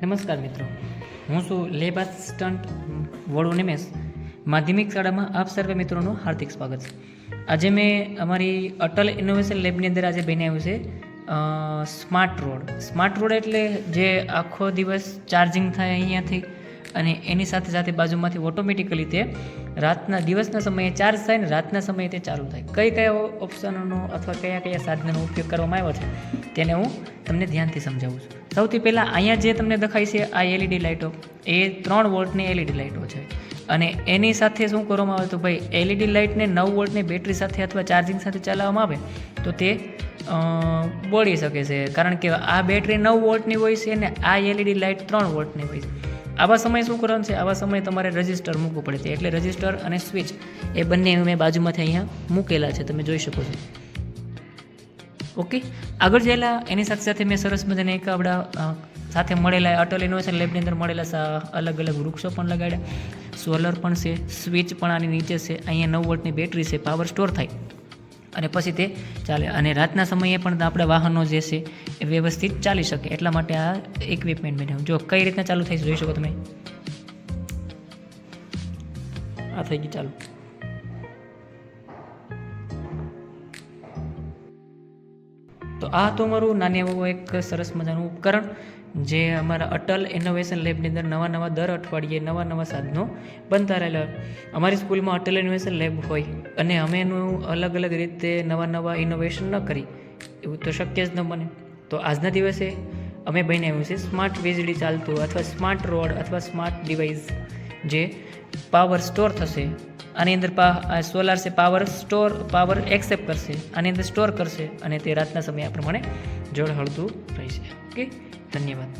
નમસ્કાર મિત્રો, હું છું લેબ આસિસ્ટન્ટ વડુ નિમેશ. માધ્યમિક શાળામાં આપ સર્વે મિત્રોનું હાર્દિક સ્વાગત છે. આજે મેં અમારી અટલ ઇનોવેશન લેબની અંદર આજે બનાવ્યું છે સ્માર્ટ રોડ. સ્માર્ટ રોડ એટલે જે આખો દિવસ ચાર્જિંગ થાય અહીંયાથી અને એની સાથે સાથે બાજુમાંથી ઓટોમેટિકલી તે દિવસના સમયે ચાર્જ થાય ને રાતના સમયે તે ચાલુ થાય. કયા ઓપ્શનોનો અથવા કયા સાધનોનો ઉપયોગ કરવામાં આવ્યો છે તેને હું તમને ધ્યાનથી સમજાવું છું. સૌથી પહેલાં અહીંયા જે તમને દેખાય છે આ એલઈડી લાઇટો, એ 3 વોલ્ટની એલઈડી લાઇટો છે. અને એની સાથે શું કરવામાં આવે તો ભાઈ એલઈડી લાઇટને 9 વોલ્ટની બેટરી સાથે અથવા ચાર્જિંગ સાથે ચલાવવામાં આવે તો તે બળી શકે છે, કારણ કે આ બેટરી 9 વોલ્ટની હોય છે અને આ એલઈડી લાઇટ 3 વોલ્ટની હોય છે. આવા સમયે શું કરવાનું છે, આવા સમયે તમારે રજિસ્ટર મૂકવું પડે છે. એટલે રજિસ્ટર અને સ્વિચ એ બંને મેં બાજુમાંથી અહીંયા મૂકેલા છે, તમે જોઈ શકો છો. ઓકે, આગળ જેલા એની સાથે સાથે મેં સરસ મજાને એક આપણા સાથે મળેલા અટલ ઇનોવેશન લેબની અંદર મળેલા અલગ અલગ વૃક્ષો પણ લગાડ્યા, સોલર પણ છે, સ્વિચ પણ આની નીચે છે, અહીંયા 9 વોલ્ટની બેટરી છે, પાવર સ્ટોર થાય અને પછી તે ચાલે. અને રાતના સમયે પણ આપણા વાહનો જે છે એ વ્યવસ્થિત ચાલી શકે એટલા માટે આ ઇક્વિપમેન્ટ બનાવ્યું. જો કઈ રીતના ચાલુ થાય છે જોઈ શકો તમે. આ થઈ ગયું ચાલુ. તો આ તો અમારું નાની એવું એક સરસ મજાનું ઉપકરણ જે અમારા અટલ ઇનોવેશન લેબની અંદર નવા દર અઠવાડિયે નવા સાધનો બનતા રહેલા. અમારી સ્કૂલમાં અટલ ઇનોવેશન લેબ હોય અને અમે એનું અલગ રીતે નવા ઇનોવેશન ન કરી એવું તો શક્ય જ ન બને. તો આજના દિવસે અમે બનાવ્યું છે સ્માર્ટ વીજળી ચાલતું અથવા સ્માર્ટ રોડ અથવા સ્માર્ટ ડિવાઇસ જે પાવર સ્ટોર થશે. આની અંદર સોલાર છે, પાવર એક્સેપ્ટ કરશે, આની અંદર સ્ટોર કરશે અને તે રાતના સમયે આ પ્રમાણે ઝળહળતું રહેશે. ઓકે, ધન્યવાદ.